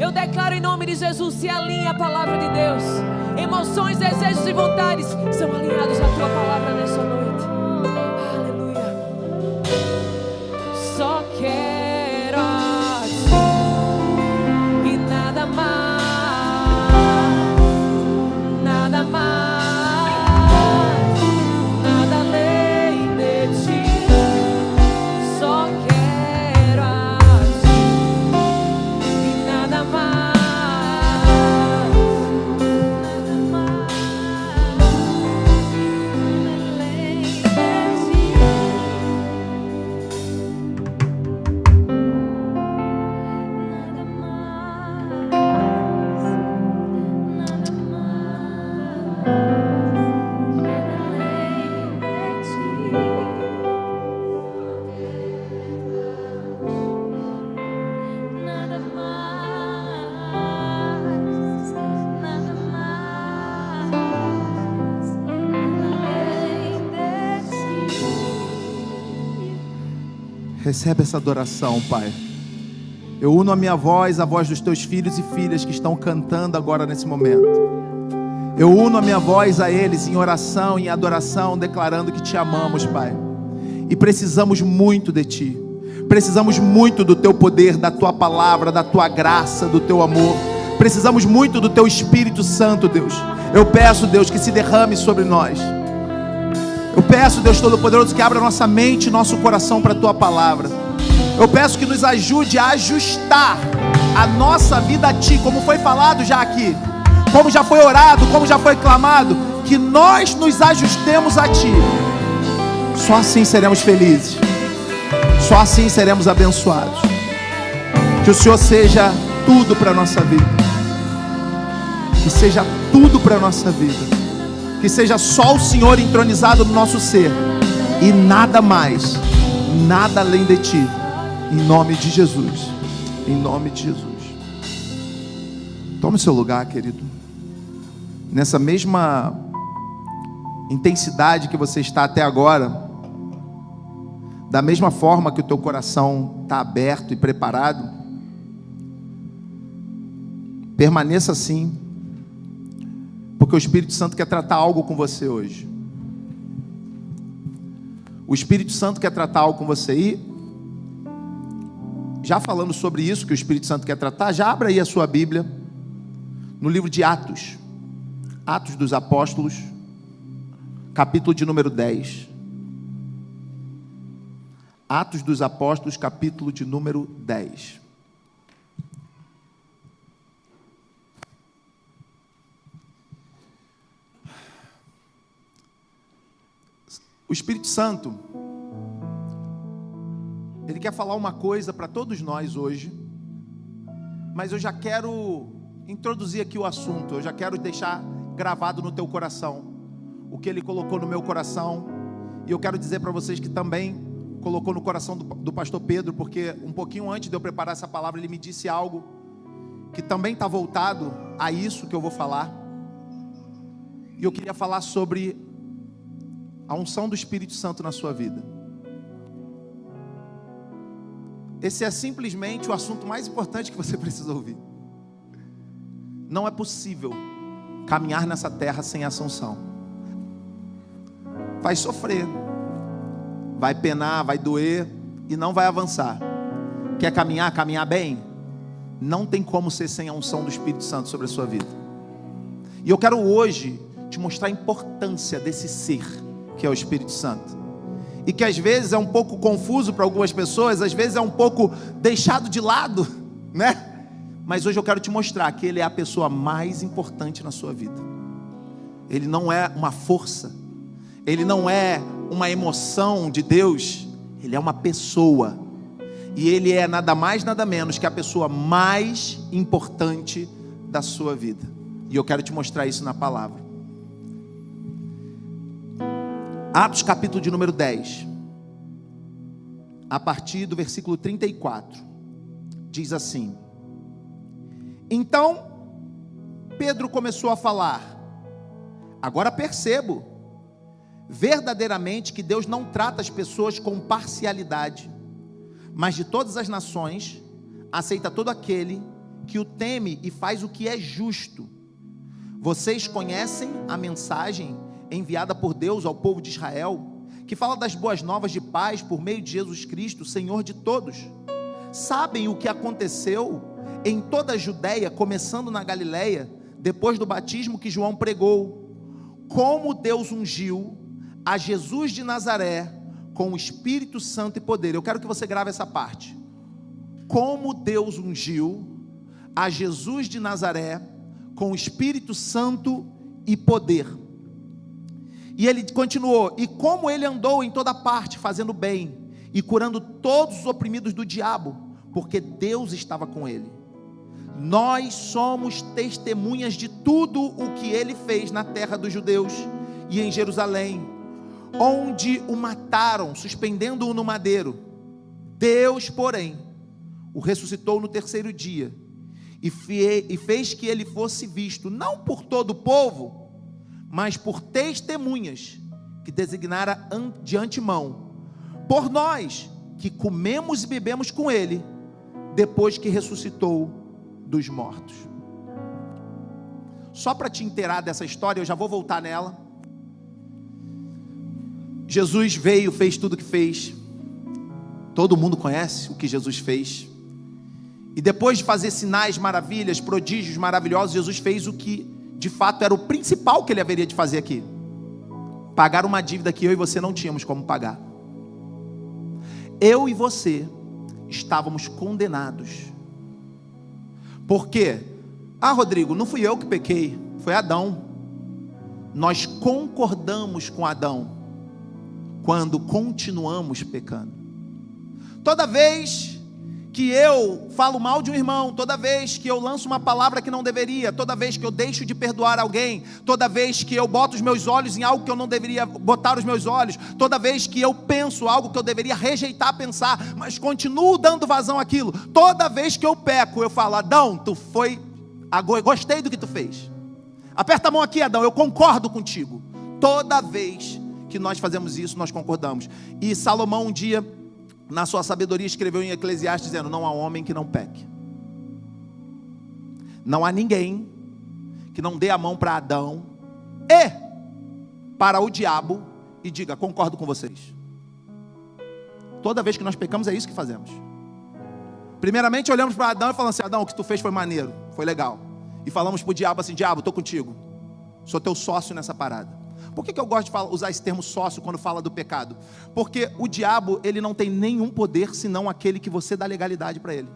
Eu declaro em nome de Jesus, se alinha a palavra de Deus. Emoções, desejos e vontades são alinhados à tua palavra nessa noite. Aleluia. Só quero a ti e nada mais, nada mais, nada além de ti. Só quero a ti e nada mais, nada mais, além de ti. Recebe essa adoração, Pai. Eu uno a minha voz à voz dos teus filhos e filhas que estão cantando agora nesse momento. Eu uno a minha voz a eles em oração, em adoração, declarando que te amamos, Pai. E precisamos muito de ti. Precisamos muito do teu poder, da tua palavra, da tua graça, do teu amor. Precisamos muito do teu Espírito Santo, Deus. Eu peço, Deus, que se derrame sobre nós. Eu peço, Deus Todo-Poderoso, que abra nossa mente e nosso coração para a tua palavra. Eu peço que nos ajude a ajustar a nossa vida a ti, como foi falado já aqui, como já foi orado, como já foi clamado, que nós nos ajustemos a ti. Só assim seremos felizes. Só assim seremos abençoados. Que o Senhor seja tudo para a nossa vida. Que seja tudo para a nossa vida. Que seja só o Senhor entronizado no nosso ser. E nada mais, nada além de ti. Em nome de Jesus. Em nome de Jesus. Tome o seu lugar, querido. Nessa mesma intensidade que você está até agora, da mesma forma que o teu coração está aberto e preparado, permaneça assim, porque o Espírito Santo quer tratar algo com você hoje. O Espírito Santo quer tratar algo com você. E já falando sobre isso que o Espírito Santo quer tratar, já abra aí a sua Bíblia no livro de Atos, Atos dos Apóstolos, capítulo de número 10. Atos dos Apóstolos, capítulo de número 10. O Espírito Santo, Ele quer falar uma coisa para todos nós hoje, mas eu já quero introduzir aqui o assunto, eu já quero deixar gravado no teu coração o que Ele colocou no meu coração, e eu quero dizer para vocês que também colocou no coração do pastor Pedro, porque um pouquinho antes de eu preparar essa palavra, ele me disse algo que também está voltado a isso que eu vou falar, e eu queria falar sobre a unção do Espírito Santo na sua vida. Esse é simplesmente o assunto mais importante que você precisa ouvir. Não é possível caminhar nessa terra sem essa unção. Vai sofrer, vai penar, vai doer e não vai avançar. Quer caminhar, caminhar bem? Não tem como ser sem a unção do Espírito Santo sobre a sua vida. E eu quero hoje te mostrar a importância desse ser que é o Espírito Santo, e que às vezes é um pouco confuso para algumas pessoas, às vezes é um pouco deixado de lado, né? Mas hoje eu quero te mostrar que Ele é a pessoa mais importante na sua vida. Ele não é uma força, Ele não é uma emoção de Deus, Ele é uma pessoa, e Ele é nada mais nada menos que a pessoa mais importante da sua vida, e eu quero te mostrar isso na palavra. Atos capítulo de número 10, a partir do versículo 34, diz assim: Então Pedro começou a falar: Agora percebo verdadeiramente que Deus não trata as pessoas com parcialidade, mas de todas as nações aceita todo aquele que o teme e faz o que é justo. Vocês conhecem a mensagem enviada por Deus ao povo de Israel, que fala das boas novas de paz por meio de Jesus Cristo, Senhor de todos. Sabem o que aconteceu em toda a Judeia, começando na Galileia, depois do batismo que João pregou, como Deus ungiu a Jesus de Nazaré com o Espírito Santo e poder. Eu quero que você grave essa parte. Como Deus ungiu a Jesus de Nazaré com o Espírito Santo e poder. E ele continuou: e como ele andou em toda parte, fazendo bem e curando todos os oprimidos do diabo, porque Deus estava com ele. Nós somos testemunhas de tudo o que ele fez na terra dos judeus e em Jerusalém, onde o mataram, suspendendo-o no madeiro. Deus, porém, o ressuscitou no terceiro dia e fez que ele fosse visto, não por todo o povo, mas por testemunhas que designara de antemão, por nós que comemos e bebemos com ele, depois que ressuscitou dos mortos. Só para te inteirar dessa história, eu já vou voltar nela. Jesus veio, fez tudo o que fez. Todo mundo conhece o que Jesus fez. E depois de fazer sinais, maravilhas, prodígios maravilhosos, Jesus fez o que de fato era o principal que ele haveria de fazer aqui: pagar uma dívida que eu e você não tínhamos como pagar. Eu e você estávamos condenados. Por quê? Ah, Rodrigo, não fui eu que pequei, foi Adão. Nós concordamos com Adão quando continuamos pecando. Toda vez que eu falo mal de um irmão, toda vez que eu lanço uma palavra que não deveria, toda vez que eu deixo de perdoar alguém, toda vez que eu boto os meus olhos em algo que eu não deveria botar os meus olhos, toda vez que eu penso algo que eu deveria rejeitar pensar, mas continuo dando vazão àquilo, toda vez que eu peco, eu falo: Adão, gostei do que tu fez, aperta a mão aqui, Adão, eu concordo contigo. Toda vez que nós fazemos isso, nós concordamos. E Salomão um dia, na sua sabedoria, escreveu em Eclesiastes dizendo: não há homem que não peque. Não há ninguém que não dê a mão para Adão e para o diabo e diga: concordo com vocês. Toda vez que nós pecamos, é isso que fazemos. Primeiramente olhamos para Adão e falamos assim: Adão, o que tu fez foi maneiro, foi legal. E falamos para o diabo assim: diabo, estou contigo, sou teu sócio nessa parada. Por que eu gosto de usar esse termo sócio quando fala do pecado? Porque o diabo, ele não tem nenhum poder senão aquele que você dá legalidade para ele.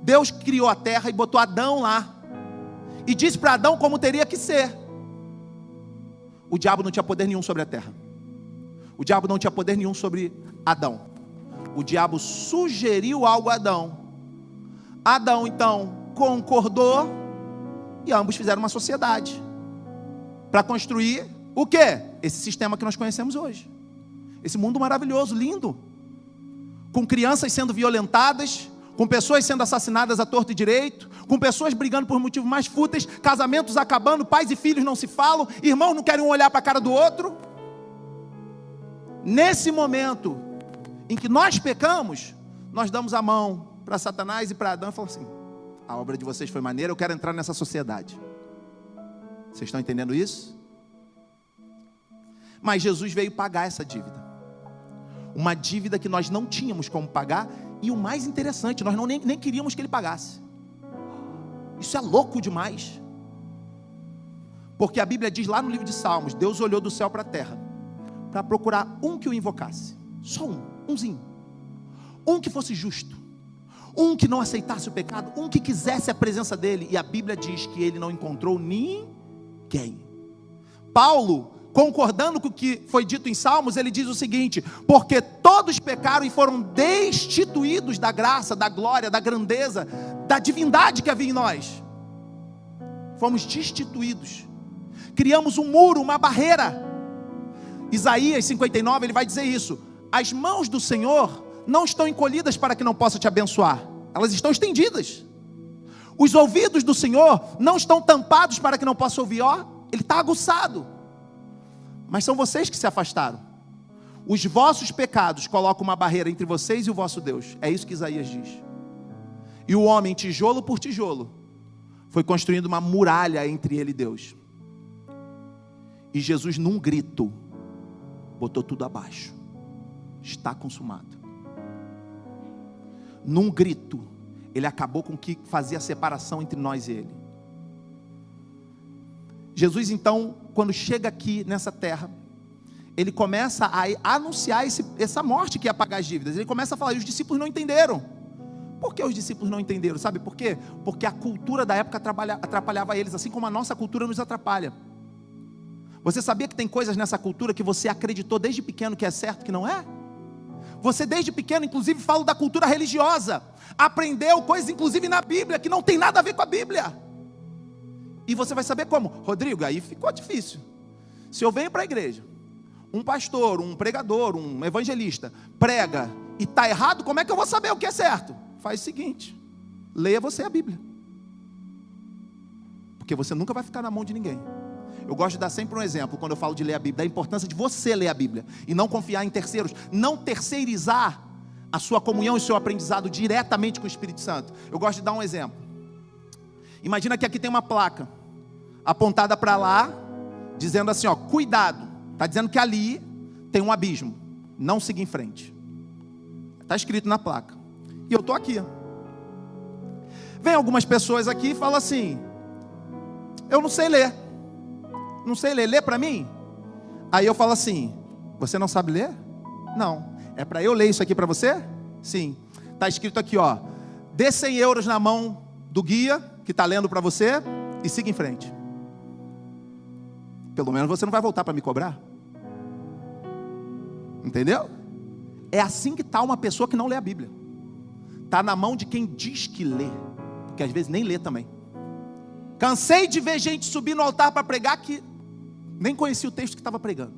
Deus criou a terra e botou Adão lá e disse para Adão como teria que ser. O diabo não tinha poder nenhum sobre a terra. O diabo não tinha poder nenhum sobre Adão. O diabo sugeriu algo a Adão. Adão então concordou e ambos fizeram uma sociedade para construir o quê? Esse sistema que nós conhecemos hoje. Esse mundo maravilhoso, lindo. Com crianças sendo violentadas, com pessoas sendo assassinadas à torto e direito, com pessoas brigando por motivos mais fúteis, casamentos acabando, pais e filhos não se falam, irmãos não querem um olhar para a cara do outro. Nesse momento em que nós pecamos, nós damos a mão para Satanás e para Adão e falamos assim: a obra de vocês foi maneira, eu quero entrar nessa sociedade. Vocês estão entendendo isso? Mas Jesus veio pagar essa dívida. Uma dívida que nós não tínhamos como pagar. E o mais interessante, nós nem queríamos que ele pagasse. Isso é louco demais. Porque a Bíblia diz lá no livro de Salmos: Deus olhou do céu para a terra para procurar um que o invocasse. Só umzinho. Um que fosse justo. Um que não aceitasse o pecado. Um que quisesse a presença dele. E a Bíblia diz que ele não encontrou ninguém. Paulo, concordando com o que foi dito em Salmos, ele diz o seguinte: porque todos pecaram e foram destituídos da graça, da glória, da grandeza, da divindade que havia em nós. Fomos destituídos. Criamos um muro, uma barreira. Isaías 59, ele vai dizer isso: as mãos do Senhor não estão encolhidas para que não possa te abençoar, elas estão estendidas. Os ouvidos do Senhor não estão tampados para que não possa ouvir. Ele está aguçado. Mas são vocês que se afastaram. Os vossos pecados colocam uma barreira entre vocês e o vosso Deus. É isso que Isaías diz. E o homem, tijolo por tijolo, foi construindo uma muralha entre ele e Deus. E Jesus, num grito, botou tudo abaixo. Está consumado. Num grito, ele acabou com o que fazia a separação entre nós e ele. Jesus, então, quando chega aqui nessa terra, ele começa a anunciar essa morte que ia pagar as dívidas. Ele começa a falar, e os discípulos não entenderam. Por que os discípulos não entenderam? Sabe por quê? Porque a cultura da época atrapalhava eles, assim como a nossa cultura nos atrapalha. Você sabia que tem coisas nessa cultura que você acreditou desde pequeno que é certo, que não é? Você desde pequeno, inclusive, fala da cultura religiosa. Aprendeu coisas, inclusive, na Bíblia, que não tem nada a ver com a Bíblia. E você vai saber como? Rodrigo, aí ficou difícil. Se eu venho para a igreja, um pastor, um pregador, um evangelista, prega e está errado, como é que eu vou saber o que é certo? Faz o seguinte, leia você a Bíblia. Porque você nunca vai ficar na mão de ninguém. Eu gosto de dar sempre um exemplo, quando eu falo de ler a Bíblia, da importância de você ler a Bíblia, e não confiar em terceiros, não terceirizar a sua comunhão e o seu aprendizado diretamente com o Espírito Santo. Eu gosto de dar um exemplo. Imagina que aqui tem uma placa, apontada para lá, dizendo assim, ó, cuidado, está dizendo que ali tem um abismo, não siga em frente. Está escrito na placa, e eu estou aqui. Vem algumas pessoas aqui e falam assim, eu não sei ler, lê para mim? Aí eu falo assim, você não sabe ler? Não. É para eu ler isso aqui para você? Sim. Está escrito aqui, ó, dê 100 euros na mão do guia, que está lendo para você, e siga em frente. Pelo menos você não vai voltar para me cobrar. Entendeu? É assim que está uma pessoa que não lê a Bíblia. Está na mão de quem diz que lê, porque às vezes nem lê também. Cansei de ver gente subir no altar para pregar que nem conhecia o texto que estava pregando.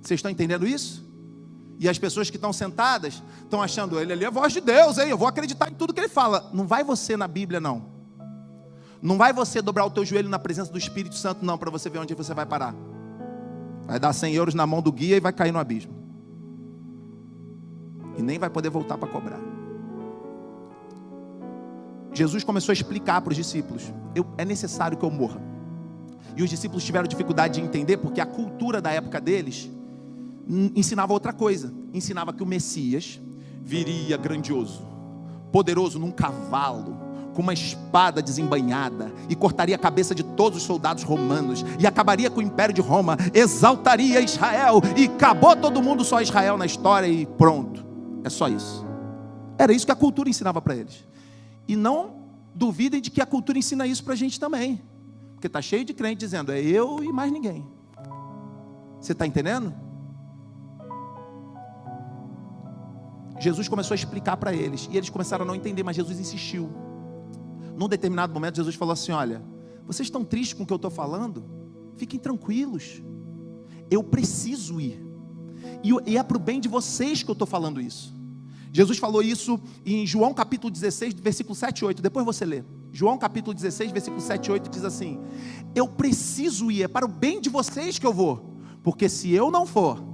Vocês estão entendendo isso? E as pessoas que estão sentadas estão achando, ele ali é a voz de Deus, hein? Eu vou acreditar em tudo que ele fala. Não vai você na Bíblia, não. Não vai você dobrar o teu joelho na presença do Espírito Santo, não, para você ver onde você vai parar. Vai dar 100 euros na mão do guia e vai cair no abismo. E nem vai poder voltar para cobrar. Jesus começou a explicar para os discípulos, é necessário que eu morra. E os discípulos tiveram dificuldade de entender, porque a cultura da época deles ensinava outra coisa. Ensinava que o Messias viria grandioso, poderoso num cavalo, com uma espada desembainhada, e cortaria a cabeça de todos os soldados romanos, e acabaria com o império de Roma, exaltaria Israel, e acabou todo mundo, só Israel na história, e pronto. É só isso. Era isso que a cultura ensinava para eles. E não duvidem de que a cultura ensina isso para a gente também. Porque está cheio de crente dizendo, é eu e mais ninguém. Você está entendendo? Jesus começou a explicar para eles, e eles começaram a não entender, mas Jesus insistiu. Num determinado momento, Jesus falou assim, olha, vocês estão tristes com o que eu estou falando? Fiquem tranquilos. Eu preciso ir. E é para o bem de vocês que eu estou falando isso. Jesus falou isso em João capítulo 16, versículo 7 e 8. Depois você lê. João capítulo 16, versículo 7 e 8 diz assim, eu preciso ir, é para o bem de vocês que eu vou. Porque se eu não for,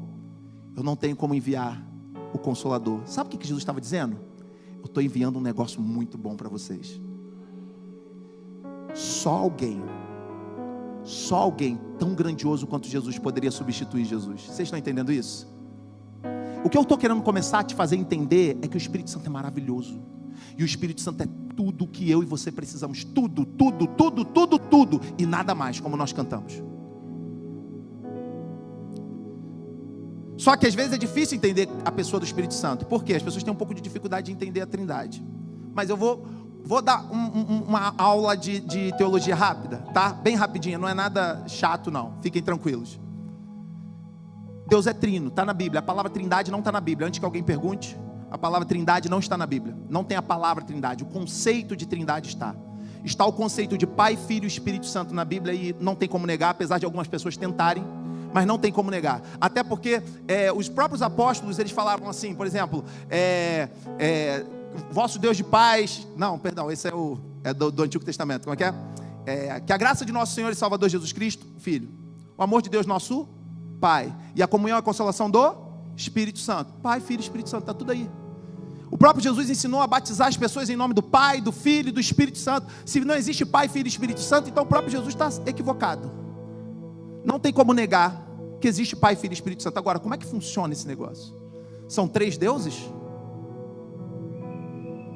eu não tenho como enviar o Consolador. Sabe o que Jesus estava dizendo? Eu estou enviando um negócio muito bom para vocês. Só alguém tão grandioso quanto Jesus poderia substituir Jesus. Vocês estão entendendo isso? O que eu estou querendo começar a te fazer entender é que o Espírito Santo é maravilhoso. E o Espírito Santo é tudo que eu e você precisamos. Tudo. E nada mais, como nós cantamos. Só que às vezes é difícil entender a pessoa do Espírito Santo. Por quê? As pessoas têm um pouco de dificuldade de entender a Trindade. Mas eu vou dar uma aula de teologia rápida, tá? Bem rapidinha, não é nada chato não. Fiquem tranquilos. Deus é trino, está na Bíblia. A palavra trindade não está na Bíblia. Antes que alguém pergunte, a palavra trindade não está na Bíblia. Não tem a palavra trindade. O conceito de trindade está. Está o conceito de Pai, Filho e Espírito Santo na Bíblia, e não tem como negar, apesar de algumas pessoas tentarem, mas não tem como negar. Até porque os próprios apóstolos, eles falavam assim, por exemplo, vosso Deus de paz. Não, perdão, esse é do Antigo Testamento. Como é que é? Que a graça de nosso Senhor e Salvador Jesus Cristo, Filho, o amor de Deus nosso Pai, e a comunhão e a consolação do Espírito Santo. Pai, Filho e Espírito Santo, está tudo aí. O próprio Jesus ensinou a batizar as pessoas em nome do Pai, do Filho e do Espírito Santo. Se não existe Pai, Filho e Espírito Santo, então o próprio Jesus está equivocado. Não tem como negar que existe Pai, Filho e Espírito Santo. Agora, como é que funciona esse negócio? São 3 deuses?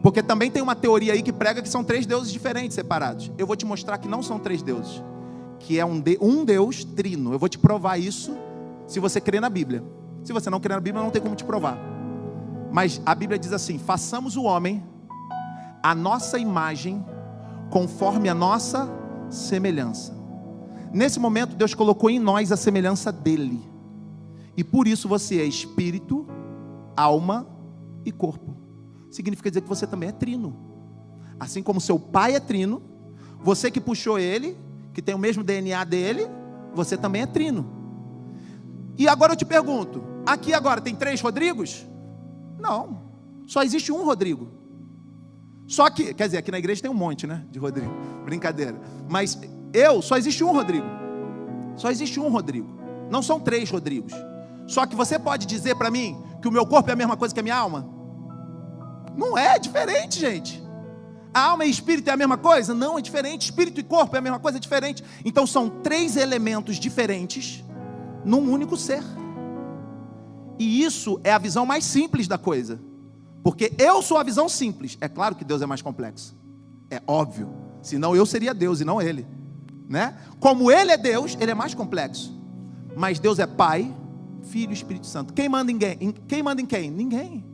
Porque também tem uma teoria aí que prega que são 3 deuses diferentes, separados. Eu vou te mostrar que não são 3 deuses, que é um Deus trino. Eu vou te provar isso se você crer na Bíblia. Se você não crer na Bíblia, não tem como te provar. Mas a Bíblia diz assim: façamos o homem a nossa imagem, conforme a nossa semelhança. Nesse momento Deus colocou em nós a semelhança dele. E por isso você é espírito, alma e corpo. Significa dizer que você também é trino. Assim como seu pai é trino, você que puxou ele, que tem o mesmo DNA dele, você também é trino. E agora eu te pergunto, aqui agora tem 3 Rodrigos? Não, só existe um Rodrigo. Só que, quer dizer, aqui na igreja tem um monte, né, de Rodrigo. Brincadeira. Mas só existe um Rodrigo. Só existe um Rodrigo. Não são 3 Rodrigos. Só que você pode dizer para mim que o meu corpo é a mesma coisa que a minha alma? Não é, diferente, gente. A alma e espírito é a mesma coisa? Não, é diferente. Espírito e corpo é a mesma coisa? É diferente. Então são 3 elementos diferentes num único ser. E isso é a visão mais simples da coisa. Porque eu sou a visão simples. É claro que Deus é mais complexo. É óbvio. Senão eu seria Deus e não Ele, né? Como Ele é Deus, Ele é mais complexo. Mas Deus é Pai, Filho e Espírito Santo. Quem manda em quem? Quem manda em quem? Ninguém.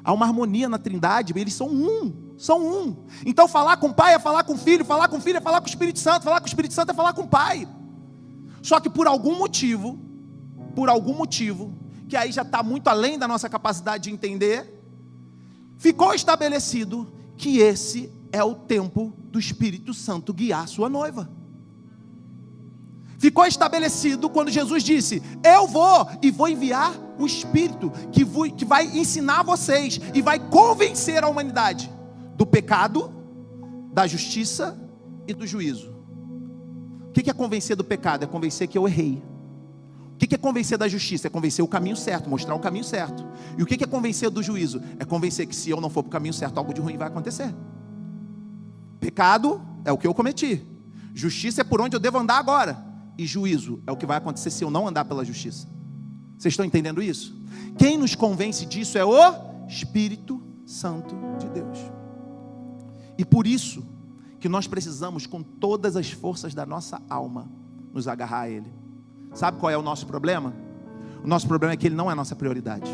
Há uma harmonia na Trindade. Eles são um. São um. Então falar com o Pai é falar com o Filho. Falar com o Filho é falar com o Espírito Santo. Falar com o Espírito Santo é falar com o Pai. Só que por algum motivo, que aí já está muito além da nossa capacidade de entender, ficou estabelecido que esse é o tempo do Espírito Santo guiar a sua noiva. Ficou estabelecido quando Jesus disse: eu vou e vou enviar o Espírito que vai ensinar vocês e vai convencer a humanidade do pecado, da justiça e do juízo. O que é convencer do pecado? É convencer que eu errei. O que é convencer da justiça? É convencer o caminho certo, mostrar o caminho certo. E o que é convencer do juízo? É convencer que se eu não for para o caminho certo, algo de ruim vai acontecer. Pecado é o que eu cometi. Justiça é por onde eu devo andar agora. E juízo é o que vai acontecer se eu não andar pela justiça. Vocês estão entendendo isso? Quem nos convence disso é o Espírito Santo de Deus. E por isso que nós precisamos, com todas as forças da nossa alma, nos agarrar a Ele. Sabe qual é o nosso problema? O nosso problema é que Ele não é a nossa prioridade.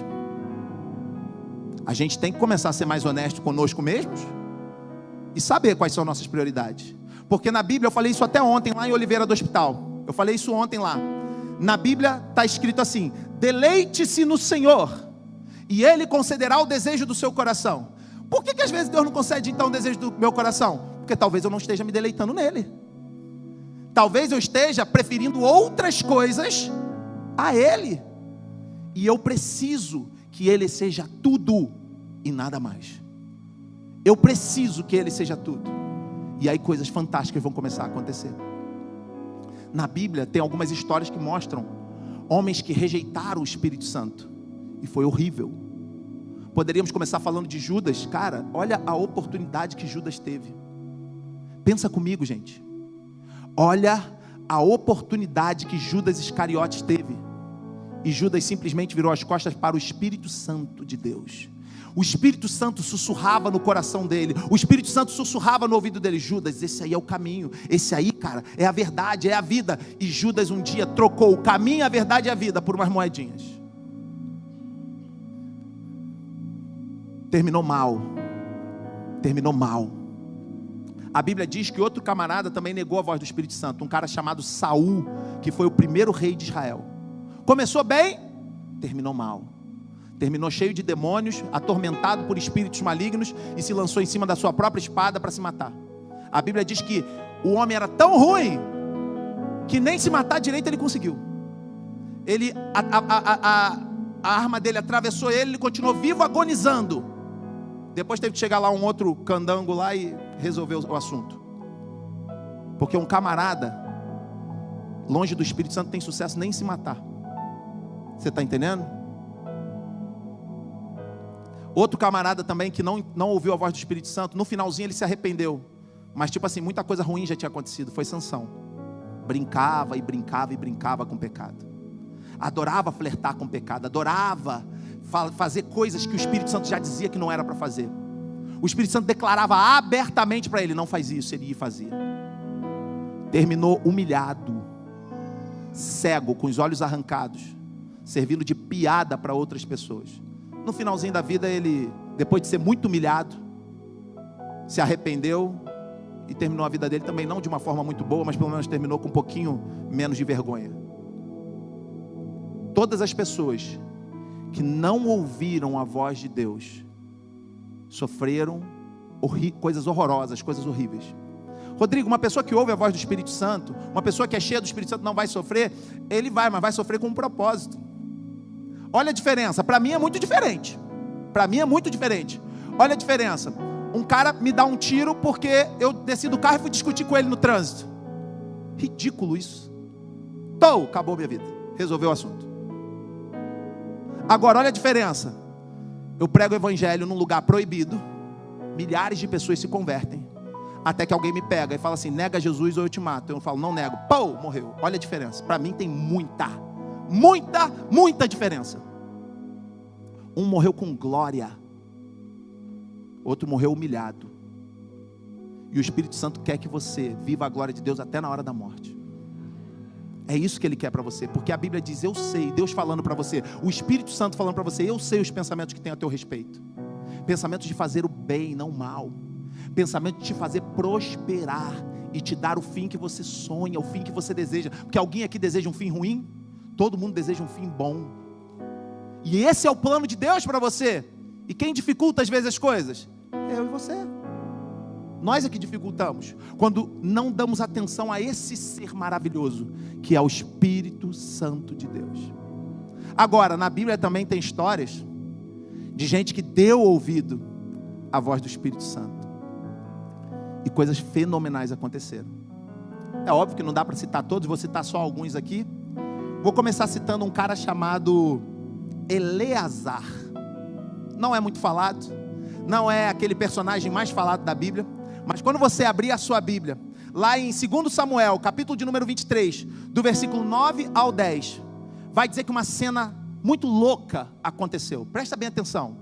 A gente tem que começar a ser mais honesto conosco mesmos e saber quais são nossas prioridades. Porque na Bíblia, eu falei isso até ontem lá em Oliveira do Hospital. Eu falei isso ontem lá. Na Bíblia está escrito assim: deleite-se no Senhor e Ele concederá o desejo do seu coração. Por que às vezes Deus não concede então o desejo do meu coração? Porque talvez eu não esteja me deleitando nele. Talvez eu esteja preferindo outras coisas a Ele. E eu preciso que Ele seja tudo e nada mais. Eu preciso que Ele seja tudo. E aí coisas fantásticas vão começar a acontecer. Na Bíblia tem algumas histórias que mostram homens que rejeitaram o Espírito Santo. E foi horrível. Poderíamos começar falando de Judas. Cara, olha a oportunidade que Judas teve. Pensa comigo, gente. Olha a oportunidade que Judas Iscariotes teve. E Judas simplesmente virou as costas para o Espírito Santo de Deus. O Espírito Santo sussurrava no coração dele. O Espírito Santo sussurrava no ouvido dele: Judas, esse aí é o caminho. Esse aí, cara, é a verdade, é a vida. E Judas um dia trocou o caminho, a verdade e a vida por umas moedinhas. Terminou mal. Terminou mal. A Bíblia diz que outro camarada também negou a voz do Espírito Santo. Um cara chamado Saul, que foi o primeiro rei de Israel. Começou bem, terminou mal. Terminou cheio de demônios, atormentado por espíritos malignos e se lançou em cima da sua própria espada para se matar. A Bíblia diz que o homem era tão ruim que nem se matar direito ele conseguiu. A arma dele atravessou ele continuou vivo, agonizando. Depois teve que chegar lá um outro candango lá e resolver o assunto. Porque um camarada longe do Espírito Santo tem sucesso nem em se matar. Você está entendendo? Outro camarada também que não ouviu a voz do Espírito Santo, no finalzinho ele se arrependeu. Mas tipo assim, muita coisa ruim já tinha acontecido. Foi Sansão. Brincava e brincava e brincava com o pecado. Adorava flertar com o pecado. Adorava fazer coisas que o Espírito Santo já dizia que não era para fazer. O Espírito Santo declarava abertamente para ele: não faz isso, ele ia fazer. Terminou humilhado, cego, com os olhos arrancados, servindo de piada para outras pessoas. No finalzinho da vida ele, depois de ser muito humilhado, se arrependeu e terminou a vida dele também, não de uma forma muito boa, mas pelo menos terminou com um pouquinho menos de vergonha. Todas as pessoas que não ouviram a voz de Deus sofreram coisas horrorosas, coisas horríveis. Rodrigo, uma pessoa que ouve a voz do Espírito Santo, uma pessoa que é cheia do Espírito Santo não vai sofrer? Ele vai, mas vai sofrer com um propósito. Olha a diferença, para mim é muito diferente. Para mim é muito diferente. Olha a diferença. Um cara me dá um tiro porque eu desci do carro e fui discutir com ele no trânsito. Ridículo isso. Acabou minha vida. Resolveu o assunto. Agora olha a diferença. Eu prego o evangelho num lugar proibido. Milhares de pessoas se convertem. Até que alguém me pega e fala assim: nega Jesus ou eu te mato. Eu falo: não nego. Morreu. Olha a diferença. Para mim tem muita diferença. Um morreu com glória, outro morreu humilhado. E o Espírito Santo quer que você viva a glória de Deus até na hora da morte. É isso que Ele quer para você. Porque a Bíblia diz: eu sei, Deus falando para você, o Espírito Santo falando para você: eu sei os pensamentos que tem a teu respeito. Pensamentos de fazer o bem, não o mal. Pensamento de te fazer prosperar e te dar o fim que você sonha, o fim que você deseja. Porque alguém aqui deseja um fim ruim? Todo mundo deseja um fim bom. E esse é o plano de Deus para você. E quem dificulta às vezes as coisas? Eu e você. Nós é que dificultamos quando não damos atenção a esse ser maravilhoso, que é o Espírito Santo de Deus. Agora, na Bíblia também tem histórias de gente que deu ouvido à voz do Espírito Santo e coisas fenomenais aconteceram. É óbvio que não dá para citar todos, vou citar só alguns aqui. Vou começar citando um cara chamado Eleazar. Não é muito falado, não é aquele personagem mais falado da Bíblia, mas quando você abrir a sua Bíblia, lá em 2 Samuel, capítulo de número 23, do versículo 9 ao 10, vai dizer que uma cena muito louca aconteceu. Presta bem atenção.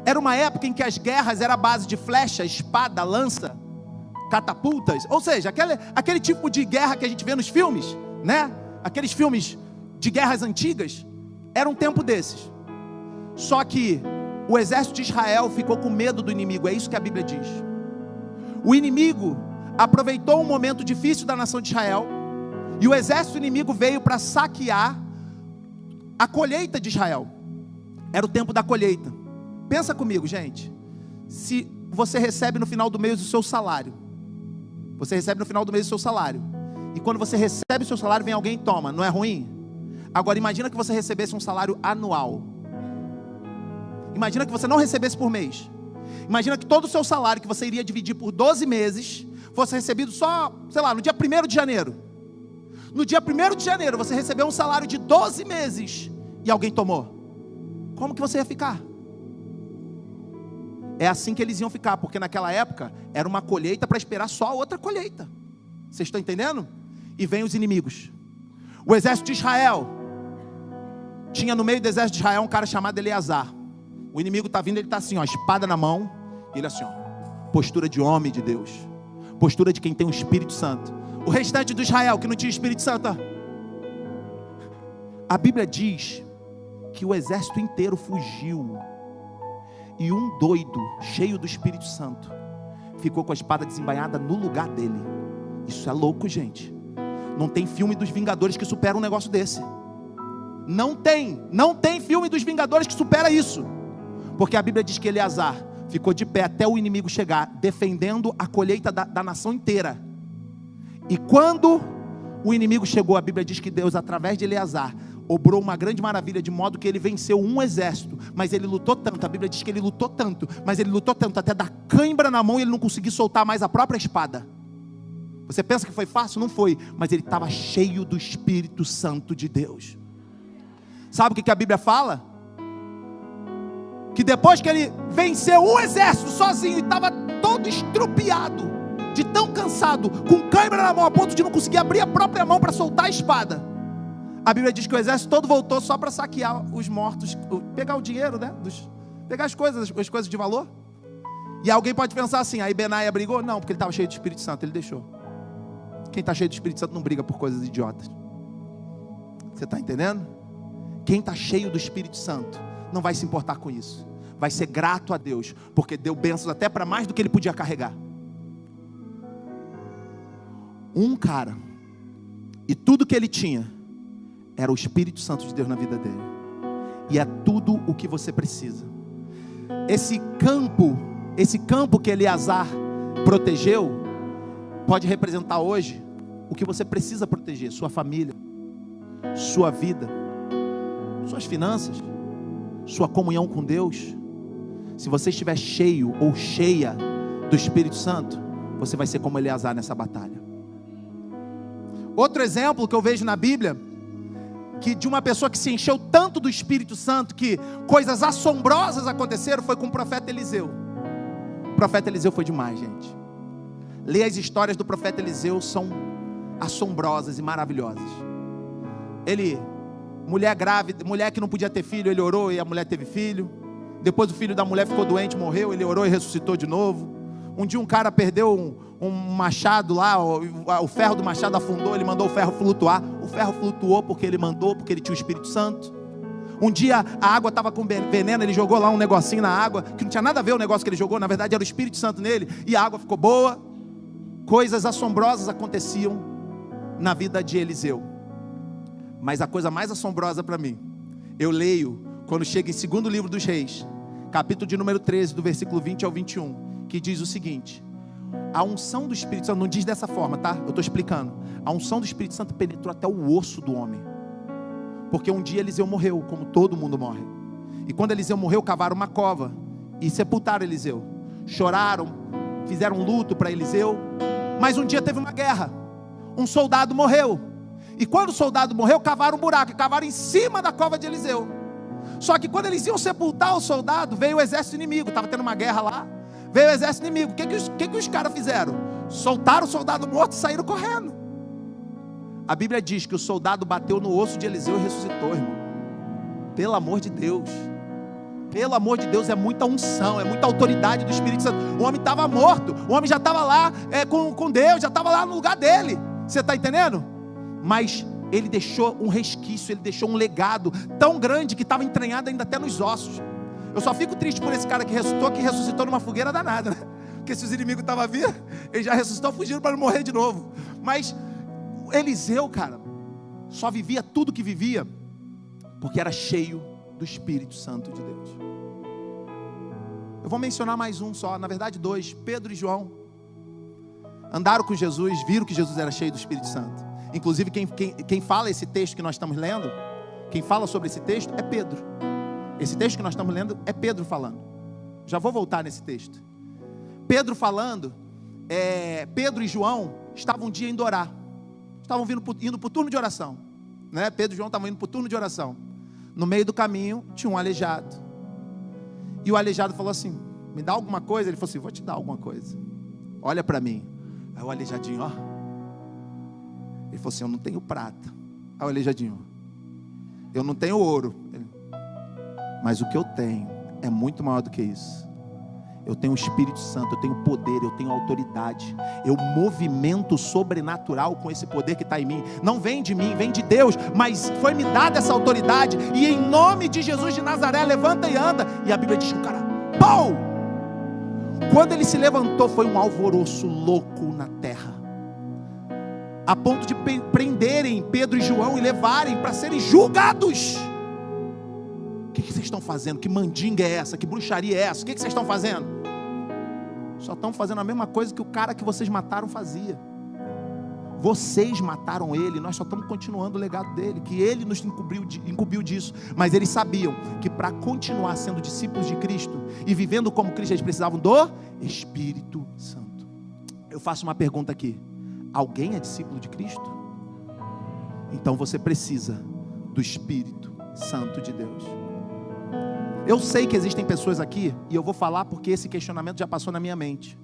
Era uma época em que as guerras eram à base de flecha, espada, lança, catapultas, ou seja, aquele tipo de guerra que a gente vê nos filmes, né? Aqueles filmes de guerras antigas. Era um tempo desses. Só que o exército de Israel ficou com medo do inimigo. É isso que a Bíblia diz. O inimigo aproveitou um momento difícil da nação de Israel, e o exército inimigo veio para saquear a colheita de Israel. Era o tempo da colheita. Pensa comigo, gente. Se você recebe no final do mês o seu salário, você recebe no final do mês o seu salário, e quando você recebe o seu salário, vem alguém e toma, não é ruim? Agora imagina que você recebesse um salário anual. Imagina que você não recebesse por mês. Imagina que todo o seu salário, que você iria dividir por 12 meses, fosse recebido só, sei lá, no dia 1º de janeiro. No dia 1º de janeiro, você recebeu um salário de 12 meses, e alguém tomou. Como que você ia ficar? É assim que eles iam ficar, porque naquela época, era uma colheita para esperar só a outra colheita. Vocês estão entendendo? E vem os inimigos. O exército de Israel, tinha no meio do exército de Israel um cara chamado Eleazar. O inimigo está vindo, ele está assim, ó, espada na mão, e ele assim, ó, postura de homem de Deus, postura de quem tem o Espírito Santo. O restante do Israel, que não tinha Espírito Santo, ó. A Bíblia diz que o exército inteiro fugiu, e um doido, cheio do Espírito Santo, ficou com a espada desembainhada no lugar dele. Isso é louco, gente. Não tem filme dos Vingadores que supera um negócio desse. Não tem filme dos Vingadores que supera isso. Porque a Bíblia diz que Eleazar ficou de pé até o inimigo chegar, defendendo a colheita da nação inteira. E quando o inimigo chegou, a Bíblia diz que Deus, através de Eleazar, obrou uma grande maravilha, de modo que ele venceu um exército. Mas ele lutou tanto, a Bíblia diz que ele lutou tanto, mas ele lutou tanto, até dar cãibra na mão, e ele não conseguiu soltar mais a própria espada. Você pensa que foi fácil? Não foi. Mas ele estava cheio do Espírito Santo de Deus. Sabe o que a Bíblia fala? que depois que ele venceu um exército sozinho e estava todo estrupiado, de tão cansado, com câimbra na mão, a ponto de não conseguir abrir a própria mão para soltar a espada, a Bíblia diz que o exército todo voltou só para saquear os mortos, pegar o dinheiro, né? Pegar as coisas de valor. E alguém pode pensar assim, aí Benaia brigou? Não, porque ele estava cheio do Espírito Santo, ele deixou. Quem está cheio do Espírito Santo não briga por coisas idiotas. Você está entendendo? Quem está cheio do Espírito Santo não vai se importar com isso. Vai ser grato a Deus, porque deu bênçãos até para mais do que ele podia carregar. Um cara, e tudo que ele tinha, era o Espírito Santo de Deus na vida dele. E é tudo o que você precisa. Esse campo que Eleazar protegeu, pode representar hoje o que você precisa proteger: sua família, sua vida, suas finanças, sua comunhão com Deus. Se você estiver cheio ou cheia do Espírito Santo, você vai ser como Eleazar nessa batalha. Outro exemplo que eu vejo na Bíblia, que de uma pessoa que se encheu tanto do Espírito Santo, que coisas assombrosas aconteceram, foi com o profeta Eliseu. O profeta Eliseu foi demais, gente. Lê as histórias do profeta Eliseu, são assombrosas e maravilhosas. Mulher grávida, mulher que não podia ter filho, ele orou e a mulher teve filho. Depois o filho da mulher ficou doente, morreu, ele orou e ressuscitou de novo. Um dia um cara perdeu um machado lá, o ferro do machado afundou, ele mandou o ferro flutuar. O ferro flutuou porque ele mandou, porque ele tinha o Espírito Santo. Um dia a água estava com veneno, ele jogou lá um negocinho na água, que não tinha nada a ver o negócio que ele jogou, na verdade era o Espírito Santo nele, e a água ficou boa. Coisas assombrosas aconteciam na vida de Eliseu. Mas a coisa mais assombrosa para mim, eu leio quando chega em 2º livro dos Reis, capítulo de número 13, do versículo 20 ao 21, que diz o seguinte: a unção do Espírito Santo, não diz dessa forma, tá? Eu estou explicando. A unção do Espírito Santo penetrou até o osso do homem. Porque um dia Eliseu morreu, como todo mundo morre. E quando Eliseu morreu, cavaram uma cova e sepultaram Eliseu. Choraram, fizeram luto para Eliseu. Mas um dia teve uma guerra. Um soldado morreu. E quando o soldado morreu, cavaram um buraco e cavaram em cima da cova de Eliseu. Só que quando eles iam sepultar o soldado, veio o exército inimigo. Estava tendo uma guerra lá. Veio o exército inimigo. O que os caras fizeram? Soltaram o soldado morto e saíram correndo. A Bíblia diz que o soldado bateu no osso de Eliseu e ressuscitou, irmão. Pelo amor de Deus. Pelo amor de Deus, é muita unção, é muita autoridade do Espírito Santo. O homem estava morto, o homem já estava lá com Deus, já estava lá no lugar dele. Você está entendendo? Mas ele deixou um resquício, ele deixou um legado tão grande que estava entranhado ainda até nos ossos. Eu só fico triste por esse cara que ressuscitou numa fogueira danada, né? Porque se os inimigos estavam vindo, ele já ressuscitou fugindo para não morrer de novo. Mas Eliseu, cara, só vivia tudo que vivia porque era cheio do Espírito Santo de Deus. Eu vou mencionar mais um só, na verdade 2, Pedro e João. Andaram com Jesus, viram que Jesus era cheio do Espírito Santo. Inclusive quem fala esse texto que nós estamos lendo, quem fala sobre esse texto é Pedro. Esse texto que nós estamos lendo é Pedro falando. Já vou voltar nesse texto. Pedro falando, Pedro e João estavam um dia indo orar. Estavam indo para o turno de oração, né? Pedro e João estavam indo para o turno de oração. No meio do caminho tinha um aleijado. E o aleijado falou assim: me dá alguma coisa? Ele falou assim: vou te dar alguma coisa. Olha para mim. Aí o aleijadinho, ó. Ele falou assim: eu não tenho prata. Aí o aleijadinho: eu não tenho ouro. Mas o que eu tenho é muito maior do que isso. Eu tenho o Espírito Santo, eu tenho poder, eu tenho autoridade. Eu movimento sobrenatural com esse poder que está em mim. Não vem de mim, vem de Deus. Mas foi me dada essa autoridade. E em nome de Jesus de Nazaré, levanta e anda. E a Bíblia diz que o cara, pau! Quando ele se levantou, foi um alvoroço louco na terra. A ponto de prenderem Pedro e João e levarem para serem julgados. O que vocês estão fazendo? Que mandinga é essa? Que bruxaria é essa? O que vocês estão fazendo? Só estão fazendo a mesma coisa que o cara que vocês mataram fazia. Vocês mataram ele, nós só estamos continuando o legado dele, que ele nos incumbiu disso. Mas eles sabiam que para continuar sendo discípulos de Cristo e vivendo como Cristo, eles precisavam do Espírito Santo. Eu faço uma pergunta aqui: alguém é discípulo de Cristo? Então você precisa do Espírito Santo de Deus. Eu sei que existem pessoas aqui, e eu vou falar porque esse questionamento já passou na minha mente.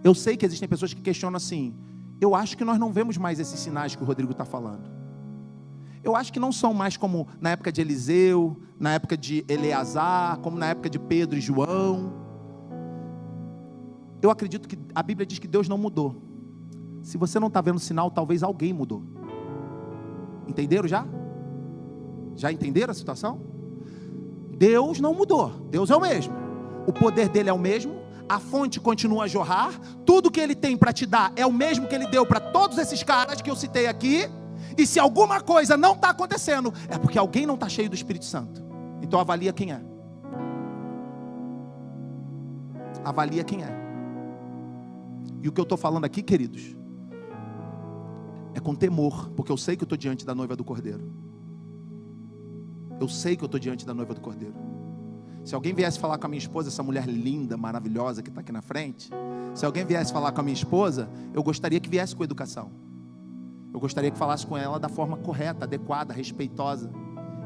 Eu sei que existem pessoas que questionam assim: eu acho que nós não vemos mais esses sinais que o Rodrigo está falando. Eu acho que não são mais como na época de Eliseu, na época de Eleazar, como na época de Pedro e João. Eu acredito que a Bíblia diz que Deus não mudou. Se você não está vendo sinal, talvez alguém mudou. Entenderam já? Já entenderam a situação? Deus não mudou, Deus é o mesmo. O poder dele é o mesmo, a fonte continua a jorrar, tudo que ele tem para te dar é o mesmo que ele deu para todos esses caras que eu citei aqui. E se alguma coisa não está acontecendo, é porque alguém não está cheio do Espírito Santo. Então avalia quem é. Avalia quem é. E o que eu estou falando aqui, queridos, é com temor, porque eu sei que eu estou diante da noiva do Cordeiro. Eu sei que eu estou diante da noiva do Cordeiro. Se alguém viesse falar com a minha esposa, essa mulher linda, maravilhosa que está aqui na frente, se alguém viesse falar com a minha esposa, eu gostaria que viesse com educação. Eu gostaria que falasse com ela da forma correta, adequada, respeitosa.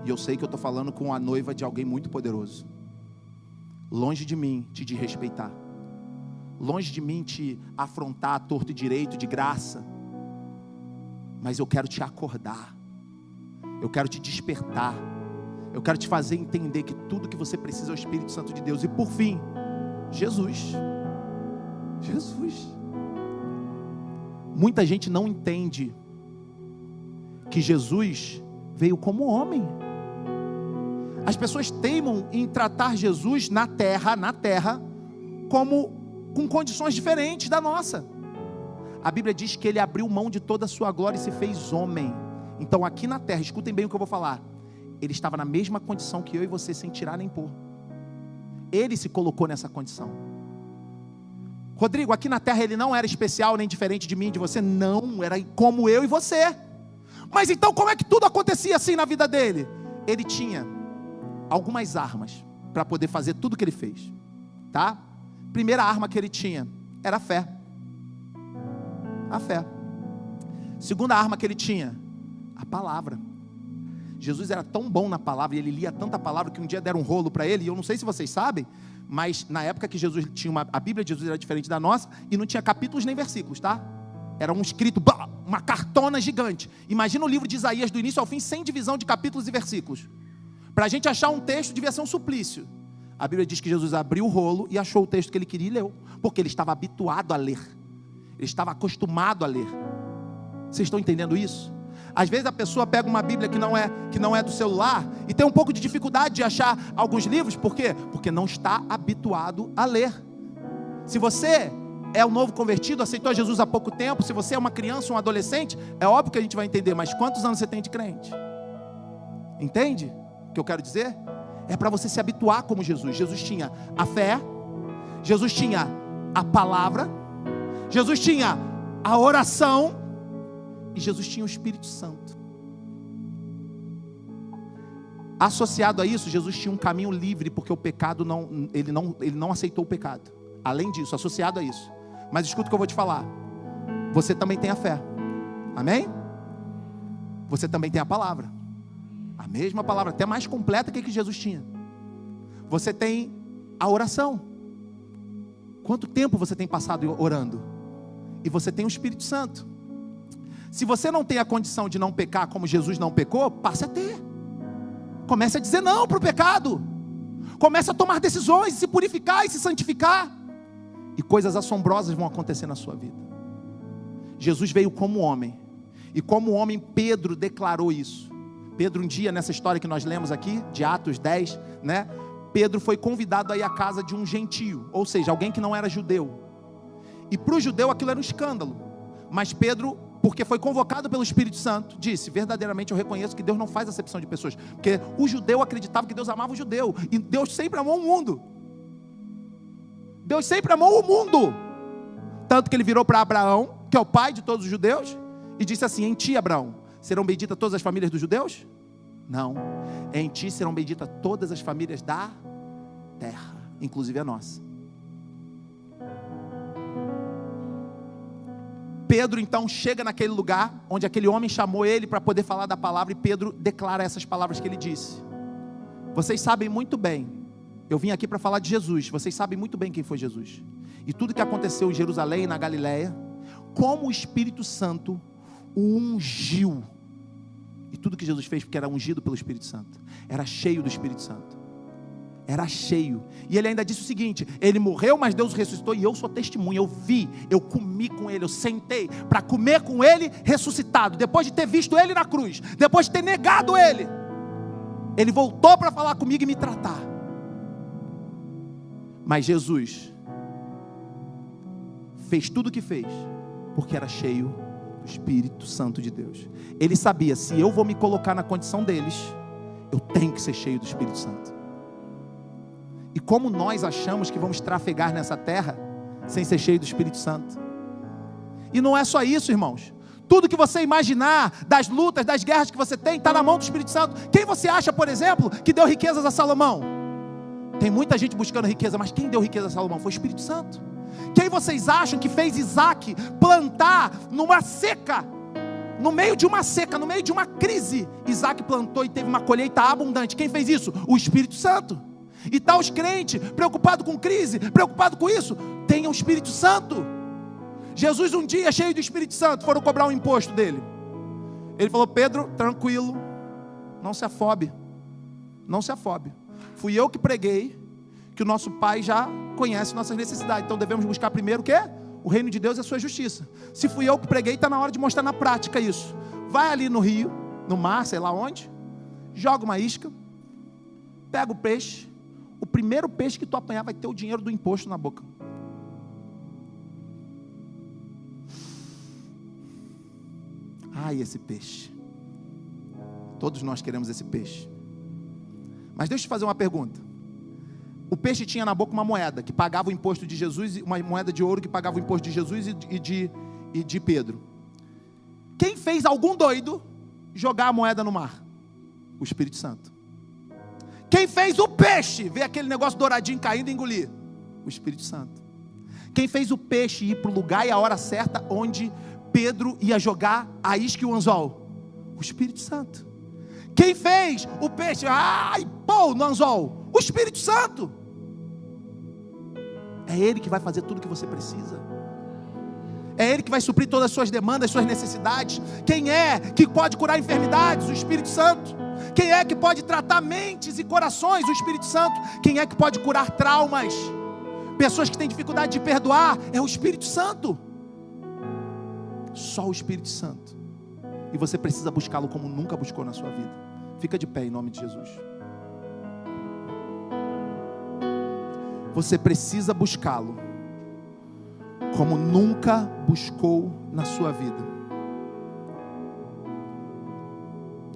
E eu sei que eu estou falando com a noiva de alguém muito poderoso. Longe de mim te desrespeitar. Longe de mim te afrontar a torto e direito, de graça. Mas eu quero te acordar. Eu quero te despertar. Eu quero te fazer entender que tudo que você precisa é o Espírito Santo de Deus. E por fim, Jesus. Jesus. Muita gente não entende que Jesus veio como homem. As pessoas teimam em tratar Jesus na terra, como com condições diferentes da nossa. A Bíblia diz que ele abriu mão de toda a sua glória e se fez homem. Então aqui na terra, escutem bem o que eu vou falar, ele estava na mesma condição que eu e você, sem tirar nem pôr. Ele se colocou nessa condição. Rodrigo, aqui na terra ele não era especial, nem diferente de mim e de você. Não, era como eu e você. Mas então como é que tudo acontecia assim na vida dele? Ele tinha algumas armas para poder fazer tudo que ele fez, tá? Primeira arma que ele tinha era a fé. A fé. Segunda arma que ele tinha, a palavra. Jesus era tão bom na palavra, e ele lia tanta palavra, que um dia deram um rolo para ele, e eu não sei se vocês sabem, mas na época que Jesus tinha a Bíblia de Jesus era diferente da nossa, e não tinha capítulos nem versículos, tá? Era um escrito, uma cartona gigante. Imagina o livro de Isaías do início ao fim, sem divisão de capítulos e versículos. Para a gente achar um texto devia ser um suplício. A Bíblia diz que Jesus abriu o rolo e achou o texto que ele queria e leu, porque ele estava habituado a ler. Ele estava acostumado a ler. Vocês estão entendendo isso? Às vezes a pessoa pega uma Bíblia que não é do celular e tem um pouco de dificuldade de achar alguns livros. Por quê? Porque não está habituado a ler. Se você é um novo convertido, aceitou Jesus há pouco tempo, se você é uma criança, um adolescente, é óbvio que a gente vai entender, mas quantos anos você tem de crente? Entende o que eu quero dizer? É para você se habituar como Jesus. Jesus tinha a fé, Jesus tinha a palavra, Jesus tinha a oração e Jesus tinha o Espírito Santo. Associado a isso, Jesus tinha um caminho livre, porque o pecado ele não aceitou o pecado. Além disso, associado a isso. Mas escuta o que eu vou te falar. Você também tem a fé. Amém? Você também tem a palavra. A mesma palavra, até mais completa que Jesus tinha. Você tem a oração. Quanto tempo você tem passado orando? E você tem o Espírito Santo. Se você não tem a condição de não pecar como Jesus não pecou, passe a ter. Comece a dizer não para o pecado. Comece a tomar decisões, se purificar e se santificar. E coisas assombrosas vão acontecer na sua vida. Jesus veio como homem. E como homem, Pedro declarou isso. Pedro, um dia, nessa história que nós lemos aqui, de Atos 10, né? Pedro foi convidado a ir à casa de um gentio, ou seja, alguém que não era judeu. E para o judeu aquilo era um escândalo. Mas Pedro, porque foi convocado pelo Espírito Santo, disse: verdadeiramente eu reconheço que Deus não faz acepção de pessoas. Porque o judeu acreditava que Deus amava o judeu. E Deus sempre amou o mundo. Deus sempre amou o mundo. Tanto que ele virou para Abraão, que é o pai de todos os judeus, e disse assim: em ti, Abraão, serão benditas todas as famílias dos judeus? Não. Em ti serão benditas todas as famílias da terra, inclusive a nossa. Pedro então chega naquele lugar onde aquele homem chamou ele para poder falar da palavra, e Pedro declara essas palavras que ele disse. Vocês sabem muito bem Eu vim aqui para falar de Jesus. Vocês sabem muito bem quem foi Jesus. E tudo que aconteceu em Jerusalém, na Galileia, como o Espírito Santo o ungiu. E tudo que Jesus fez porque era ungido pelo Espírito Santo. Era cheio do Espírito Santo. Era cheio. E ele ainda disse o seguinte: ele morreu, mas Deus o ressuscitou. E eu sou testemunha, eu vi, eu comi com ele, eu sentei para comer com ele ressuscitado. Depois de ter visto ele na cruz, depois de ter negado ele, ele voltou para falar comigo e me tratar. Mas Jesus fez tudo o que fez porque era cheio do Espírito Santo de Deus. Ele sabia, se eu vou me colocar na condição deles, eu tenho que ser cheio do Espírito Santo. E como nós achamos que vamos trafegar nessa terra sem ser cheio do Espírito Santo? E não é só isso, irmãos. Tudo que você imaginar, das lutas, das guerras que você tem, está na mão do Espírito Santo. Quem você acha, por exemplo, que deu riquezas a Salomão? Tem muita gente buscando riqueza, mas quem deu riqueza a Salomão foi o Espírito Santo. Quem vocês acham que fez Isaac plantar numa seca? No meio de uma seca, no meio de uma crise, Isaac plantou e teve uma colheita abundante. Quem fez isso? O Espírito Santo. E está os crentes preocupados com crise, preocupados com isso. Tenha o Espírito Santo. Jesus um dia, cheio do Espírito Santo, foram cobrar um imposto dele. Ele falou: Pedro, tranquilo, não se afobe, não se afobe. Fui eu que preguei que o nosso Pai já conhece nossas necessidades. Então devemos buscar primeiro o quê? O reino de Deus e a sua justiça. Se fui eu que preguei, está na hora de mostrar na prática isso. Vai ali no rio, no mar, sei lá onde, joga uma isca, pega o peixe. O primeiro peixe que tu apanhar vai ter o dinheiro do imposto na boca. Ai, esse peixe. Todos nós queremos esse peixe. Mas deixa eu te fazer uma pergunta. O peixe tinha na boca uma moeda que pagava o imposto de Jesus, uma moeda de ouro que pagava o imposto de Jesus e de Pedro. Quem fez algum doido jogar a moeda no mar? O Espírito Santo. Quem fez o peixe ver aquele negócio douradinho caindo e engolir? O Espírito Santo. Quem fez o peixe ir para o lugar e a hora certa onde Pedro ia jogar a isca e o anzol? O Espírito Santo. Quem fez o peixe pô, no anzol? O Espírito Santo. É Ele que vai fazer tudo o que você precisa. É Ele que vai suprir todas as suas demandas, suas necessidades. Quem é que pode curar enfermidades? O Espírito Santo. Quem é que pode tratar mentes e corações? O Espírito Santo. Quem é que pode curar traumas? Pessoas que têm dificuldade de perdoar? É o Espírito Santo. Só o Espírito Santo. E você precisa buscá-lo como nunca buscou na sua vida. Fica de pé em nome de Jesus. Você precisa buscá-lo como nunca buscou na sua vida.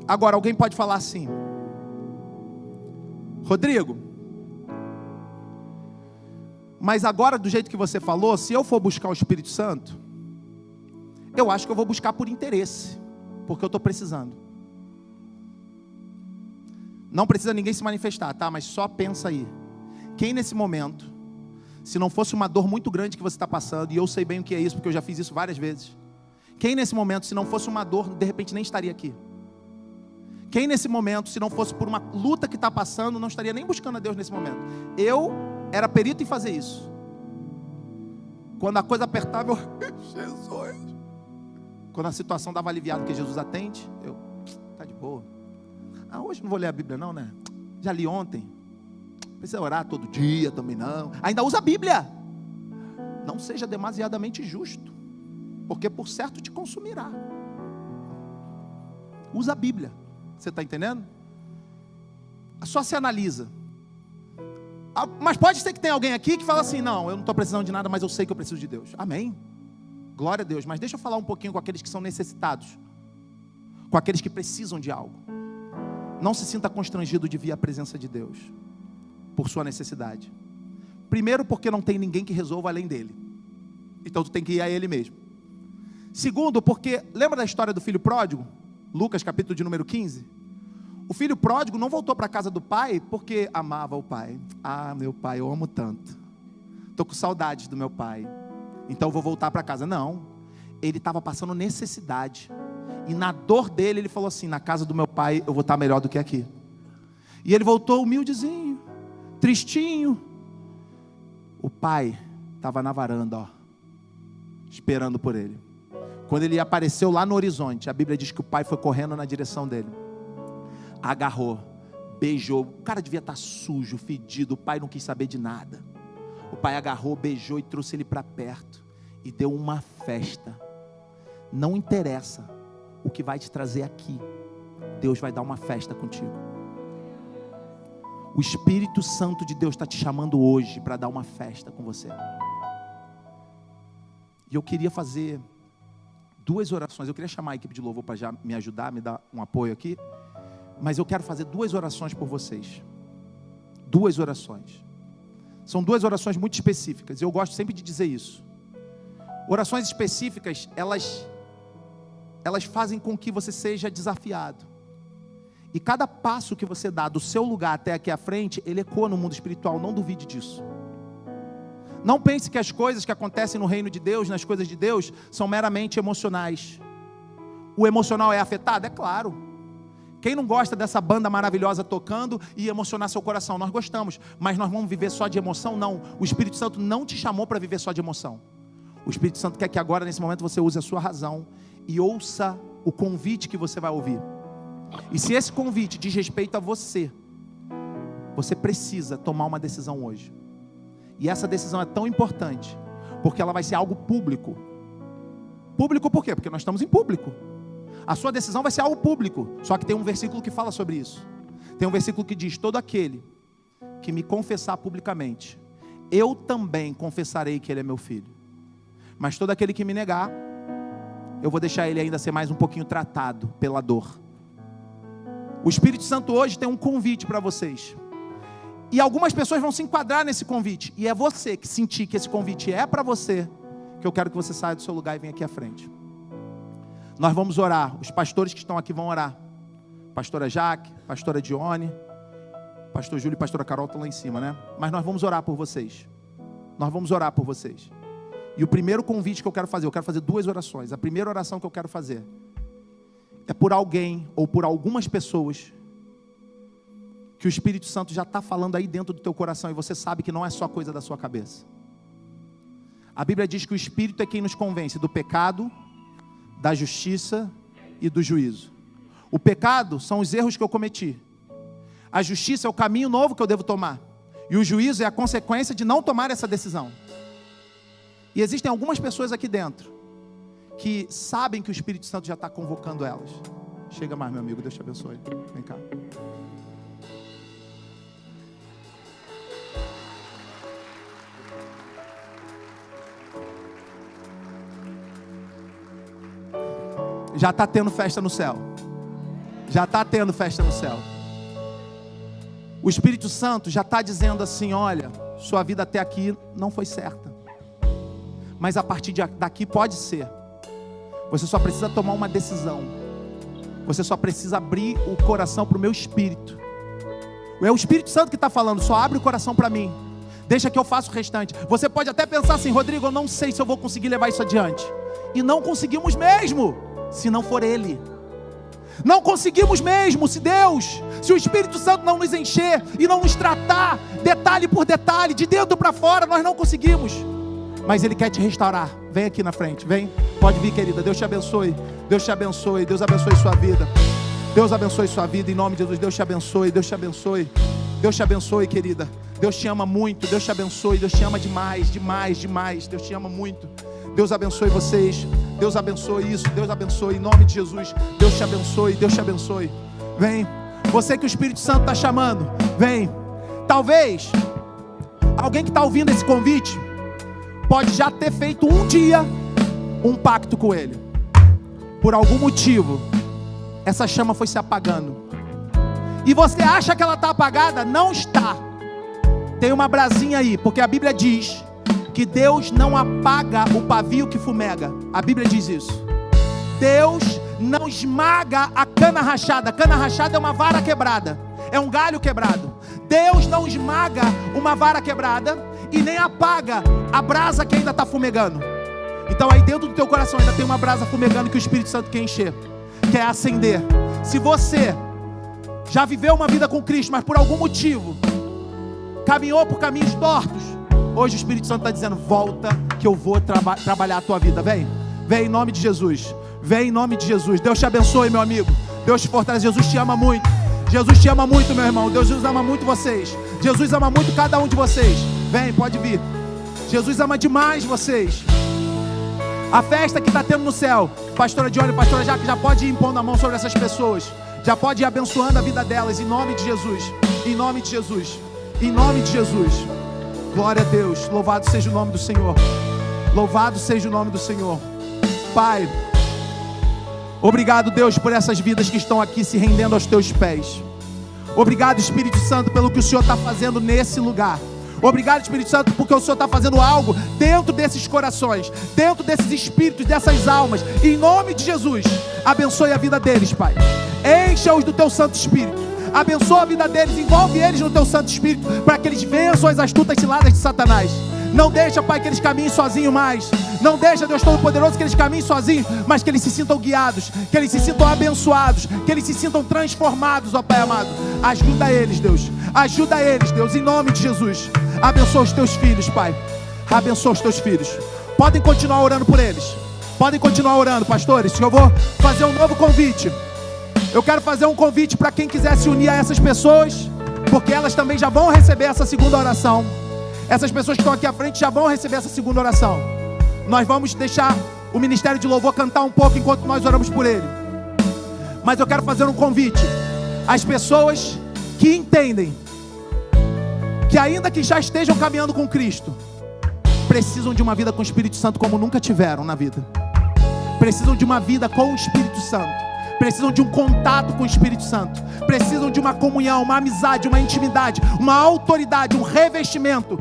Agora, alguém pode falar assim: Rodrigo, mas agora do jeito que você falou, se eu for buscar o Espírito Santo, eu acho que eu vou buscar por interesse, porque eu estou precisando. Não precisa ninguém se manifestar, tá? Mas só pensa aí. Quem nesse momento, se não fosse uma dor muito grande que você está passando, e eu sei bem o que é isso, porque eu já fiz isso várias vezes. Quem nesse momento, se não fosse uma dor, de repente nem estaria aqui? Quem nesse momento, se não fosse por uma luta que está passando, não estaria nem buscando a Deus nesse momento? Eu era perito em fazer isso. Quando a coisa apertava, eu... Jesus. Quando a situação dava aliviado, porque Jesus atende, eu... Tá de boa. Hoje não vou ler a Bíblia não, né? Já li ontem. Precisa orar todo dia também não. Ainda usa a Bíblia. Não seja demasiadamente justo, porque por certo te consumirá. Usa a Bíblia. Você está entendendo? Só se analisa. Mas pode ser que tenha alguém aqui que fala assim: não, eu não estou precisando de nada, mas eu sei que eu preciso de Deus. Amém? Glória a Deus. Mas deixa eu falar um pouquinho com aqueles que são necessitados, com aqueles que precisam de algo. Não se sinta constrangido de vir à presença de Deus por sua necessidade. Primeiro, porque não tem ninguém que resolva além dele. Então tu tem que ir a ele mesmo. Segundo, porque lembra da história do filho pródigo? Lucas capítulo de número 15. O filho pródigo não voltou para a casa do pai porque amava o pai. Meu pai, eu amo tanto. Estou com saudades do meu pai. Então eu vou voltar para casa. Não. Ele estava passando necessidade. E na dor dele ele falou assim: na casa do meu pai eu vou estar melhor do que aqui. E ele voltou humildezinho, tristinho. O pai estava na varanda, ó, esperando por ele. Quando ele apareceu lá no horizonte, a Bíblia diz que o pai foi correndo na direção dele, agarrou, beijou. O cara devia estar sujo, fedido. O pai não quis saber de nada. O pai agarrou, beijou e trouxe ele para perto e deu uma festa. Não interessa o que vai te trazer aqui, Deus vai dar uma festa contigo. O Espírito Santo de Deus está te chamando hoje para dar uma festa com você. E eu queria fazer 2 orações. Eu queria chamar a equipe de louvor para já me ajudar, me dar um apoio aqui. Mas eu quero fazer 2 orações por vocês. 2 orações. São 2 orações muito específicas. Eu gosto sempre de dizer isso. Orações específicas, elas fazem com que você seja desafiado. E cada passo que você dá do seu lugar até aqui à frente, ele ecoa no mundo espiritual. Não duvide disso. Não pense que as coisas que acontecem no reino de Deus, nas coisas de Deus, são meramente emocionais. O emocional é afetado? É claro. Quem não gosta dessa banda maravilhosa tocando e emocionar seu coração? Nós gostamos, mas nós vamos viver só de emoção? Não. O Espírito Santo não te chamou para viver só de emoção. O Espírito Santo quer que agora, nesse momento, você use a sua razão e ouça o convite que você vai ouvir. E se esse convite diz respeito a você, você precisa tomar uma decisão hoje. E essa decisão é tão importante, porque ela vai ser algo público. Público por quê? Porque nós estamos em público. A sua decisão vai ser algo público. Só que tem um versículo que fala sobre isso. Tem um versículo que diz: todo aquele que me confessar publicamente, eu também confessarei que ele é meu filho. Mas todo aquele que me negar, eu vou deixar ele ainda ser mais um pouquinho tratado pela dor. O Espírito Santo hoje tem um convite para vocês. E algumas pessoas vão se enquadrar nesse convite. E é você que sentir que esse convite é para você, que eu quero que você saia do seu lugar e venha aqui à frente. Nós vamos orar. Os pastores que estão aqui vão orar. Pastora Jaque, pastora Dione, pastor Júlio e pastora Carol estão lá em cima, né? Mas nós vamos orar por vocês. Nós vamos orar por vocês. E o primeiro convite que eu quero fazer 2 orações. A primeira oração que eu quero fazer é por alguém ou por algumas pessoas que o Espírito Santo já está falando aí dentro do teu coração e você sabe que não é só coisa da sua cabeça. A Bíblia diz que o Espírito é quem nos convence do pecado, da justiça e do juízo. O pecado são os erros que eu cometi. A justiça é o caminho novo que eu devo tomar. E o juízo é a consequência de não tomar essa decisão. E existem algumas pessoas aqui dentro que sabem que o Espírito Santo já está convocando elas. Chega mais, meu amigo, Deus te abençoe. Vem cá. Já está tendo festa no céu. Já está tendo festa no céu. O Espírito Santo já está dizendo assim: olha, sua vida até aqui não foi certa, mas a partir daqui pode ser. Você só precisa tomar uma decisão. Você só precisa abrir o coração para o meu Espírito. É o Espírito Santo que está falando: só abre o coração para mim, deixa que eu faça o restante. Você pode até pensar assim: Rodrigo, eu não sei se eu vou conseguir levar isso adiante. E não conseguimos mesmo, se não for Ele. Não conseguimos mesmo se o Espírito Santo não nos encher e não nos tratar detalhe por detalhe, de dentro para fora, nós não conseguimos. Mas Ele quer te restaurar. Vem aqui na frente, vem. Pode vir, querida. Deus te abençoe. Deus te abençoe. Deus abençoe sua vida. Deus abençoe sua vida em nome de Jesus. Deus te abençoe. Deus te abençoe. Deus te abençoe, querida. Deus te ama muito. Deus te abençoe. Deus te ama demais, demais, demais. Deus te ama muito. Deus abençoe vocês. Deus abençoe isso. Deus abençoe em nome de Jesus. Deus te abençoe. Deus te abençoe. Vem. Você que o Espírito Santo está chamando, vem. Talvez alguém que está ouvindo esse convite pode já ter feito um dia um pacto com Ele. Por algum motivo essa chama foi se apagando e você acha que ela está apagada. Não está. Tem uma brasinha aí, porque a Bíblia diz que Deus não apaga o pavio que fumega. A Bíblia diz isso. Deus não esmaga a cana rachada. A cana rachada é uma vara quebrada, é um galho quebrado. Deus não esmaga uma vara quebrada e nem apaga a brasa que ainda está fumegando. Então aí dentro do teu coração ainda tem uma brasa fumegando que o Espírito Santo quer encher, quer acender. Se você já viveu uma vida com Cristo, mas por algum motivo caminhou por caminhos tortos. Hoje o Espírito Santo está dizendo: volta, que eu vou trabalhar a tua vida. Vem em nome de Jesus. Vem em nome de Jesus. Deus te abençoe, meu amigo. Deus te fortalece. Jesus te ama muito. Jesus te ama muito, meu irmão. Deus ama muito vocês. Jesus ama muito cada um de vocês. Vem, pode vir. Jesus ama demais vocês. A festa que está tendo no céu, pastora Dione, pastora Jaque, já pode ir impondo a mão sobre essas pessoas. Já pode ir abençoando a vida delas, em nome de Jesus. Em nome de Jesus. Em nome de Jesus. Glória a Deus. Louvado seja o nome do Senhor. Louvado seja o nome do Senhor. Pai, obrigado, Deus, por essas vidas que estão aqui se rendendo aos teus pés. Obrigado, Espírito Santo, pelo que o Senhor está fazendo nesse lugar. Obrigado, Espírito Santo, porque o Senhor está fazendo algo dentro desses corações, dentro desses espíritos, dessas almas. Em nome de Jesus, abençoe a vida deles, Pai. Encha-os do teu Santo Espírito. Abençoa a vida deles, envolve eles no teu Santo Espírito, para que eles vençam as astutas ciladas de Satanás. Não deixa, Pai, que eles caminhem sozinhos mais. Não deixa, Deus Todo-Poderoso, que eles caminhem sozinhos, mas que eles se sintam guiados, que eles se sintam abençoados, que eles se sintam transformados, ó Pai amado. Ajuda eles, Deus. Ajuda eles, Deus, em nome de Jesus. Abençoa os teus filhos, Pai. Abençoa os teus filhos. Podem continuar orando por eles. Podem continuar orando, pastores. Eu vou fazer um novo convite. Eu quero fazer um convite para quem quiser se unir a essas pessoas, porque elas também já vão receber essa segunda oração. Essas pessoas que estão aqui à frente já vão receber essa segunda oração. Nós vamos deixar o Ministério de Louvor cantar um pouco enquanto nós oramos por ele. Mas eu quero fazer um convite às pessoas que entendem que, ainda que já estejam caminhando com Cristo, precisam de uma vida com o Espírito Santo como nunca tiveram na vida. Precisam de uma vida com o Espírito Santo. Precisam de um contato com o Espírito Santo. Precisam de uma comunhão, uma amizade, uma intimidade, uma autoridade, um revestimento,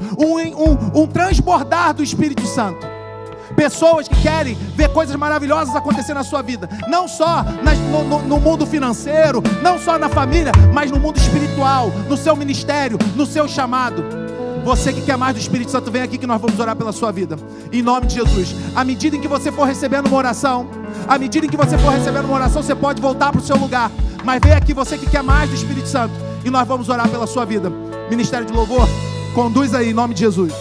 um transbordar do Espírito Santo. Pessoas que querem ver coisas maravilhosas acontecer na sua vida. Não só no mundo financeiro, não só na família, mas no mundo espiritual, no seu ministério, no seu chamado. Você que quer mais do Espírito Santo, vem aqui que nós vamos orar pela sua vida. Em nome de Jesus. À medida em que você for recebendo uma oração, você pode voltar para o seu lugar. Mas vem aqui, você que quer mais do Espírito Santo, e nós vamos orar pela sua vida. Ministério de Louvor, conduz aí, em nome de Jesus.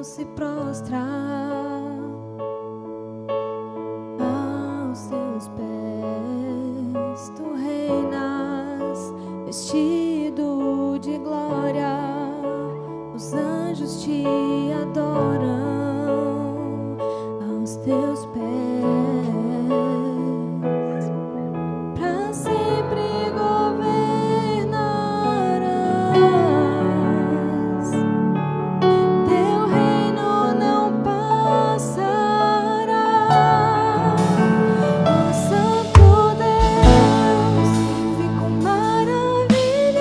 Se prostra aos teus pés, tu reinas vestido de glória, os anjos te adoram aos teus pés. Para sempre governarás. Teu reino não passará. Ó Santo Deus, fico maravilhado.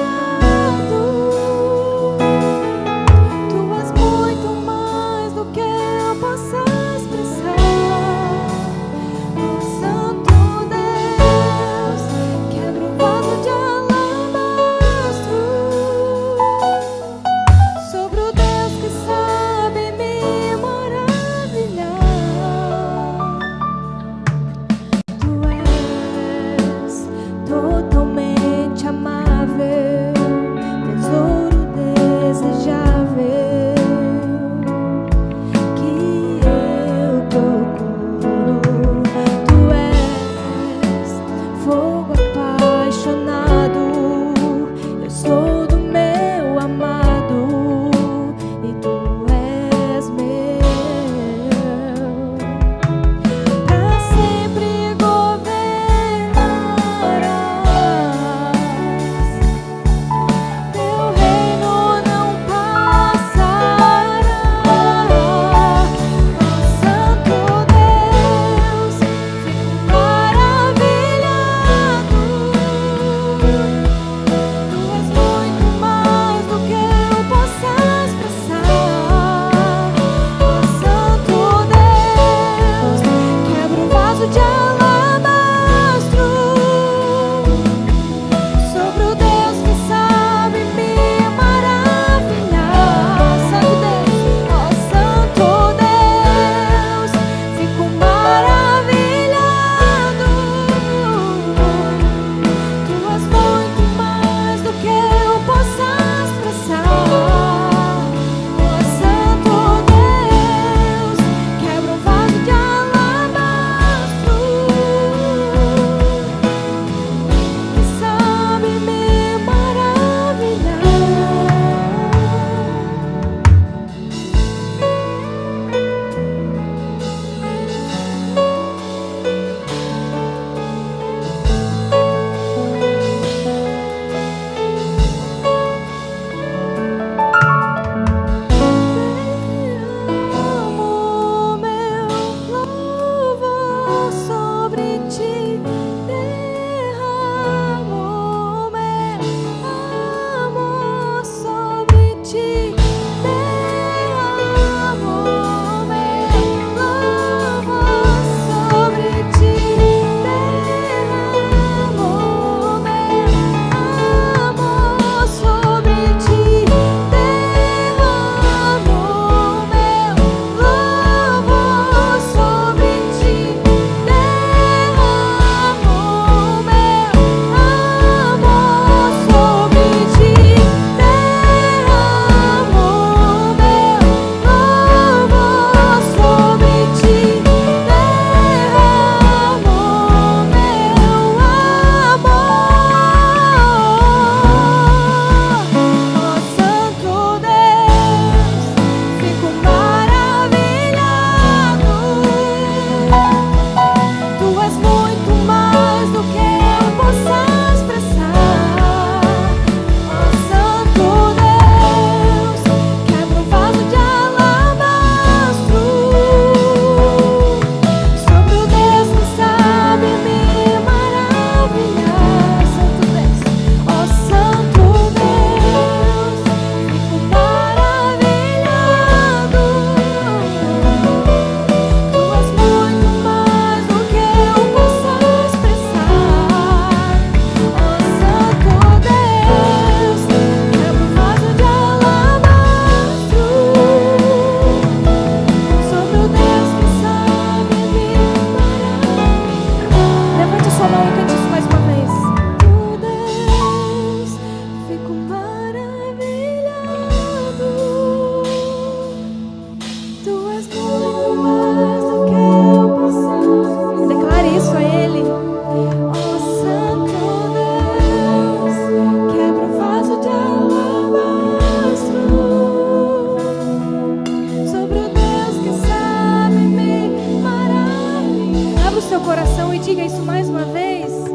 seu coração e diga isso mais uma vez. Deus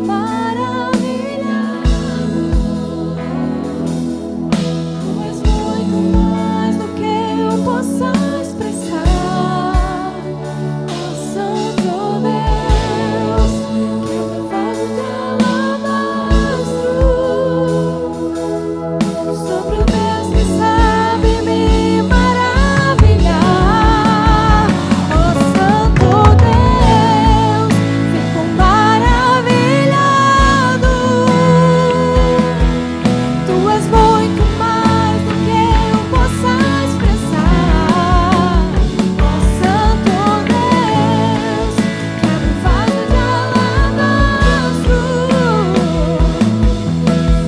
maravilhado, tu és muito mais do que eu possa expressar. Ó Santo Deus, que eu me faço de alabastro, sobre o Deus que sabe me maravilhar. Ó Santo Deus, fico maravilhado. Tu és muito mais do que eu possa expressar. Ó Santo Deus, quebra o vaso de alabastro,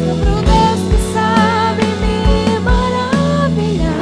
sobre o Deus que sabe me maravilhar.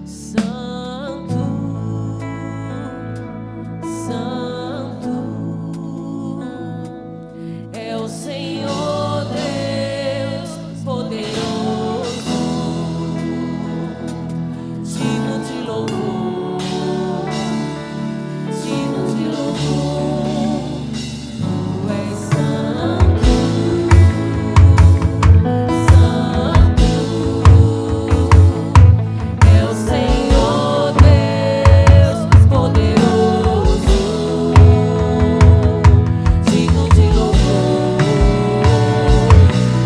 Santo, Santo é o Senhor Deus poderoso, digno de louvor, digno de louvor. Tu és santo, santo. É o Senhor Deus poderoso, digno de louvor,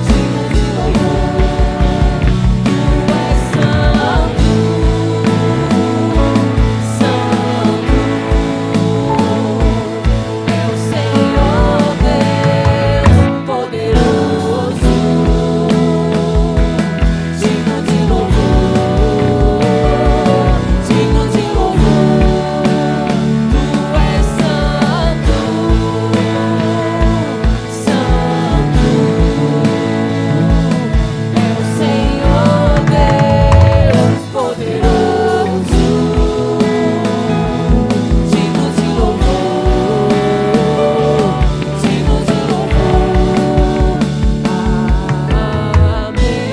digno de louvor. Tu és santo, santo. É o Senhor Deus poderoso, digno de louvor, digno de louvor. Tu és santo, santo. É o Senhor Deus poderoso, digno de louvor, digno de louvor. Amém.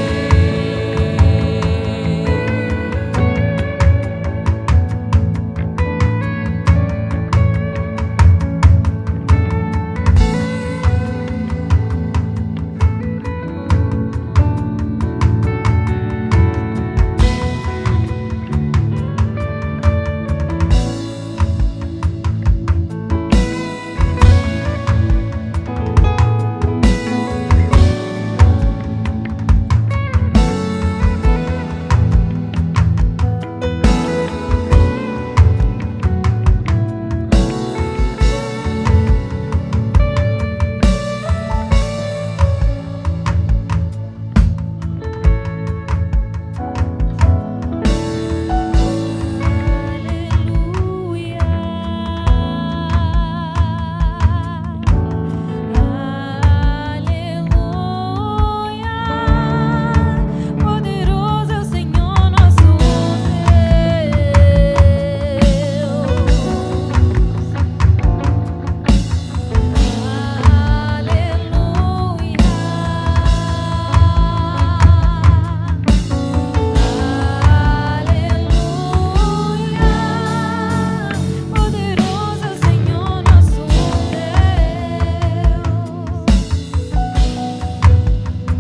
Poderoso é o Senhor nosso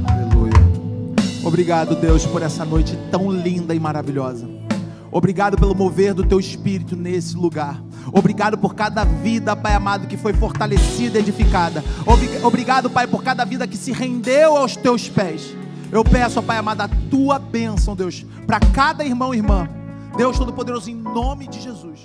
Aleluia. Obrigado, Deus, por essa noite tão linda e maravilhosa. Obrigado pelo mover do Teu Espírito nesse lugar. Obrigado por cada vida, Pai amado, que foi fortalecida e edificada. Obrigado, Pai, por cada vida que se rendeu aos Teus pés. Eu peço, ó Pai amado, a Tua bênção, Deus, para cada irmão e irmã. Deus Todo-Poderoso, em nome de Jesus.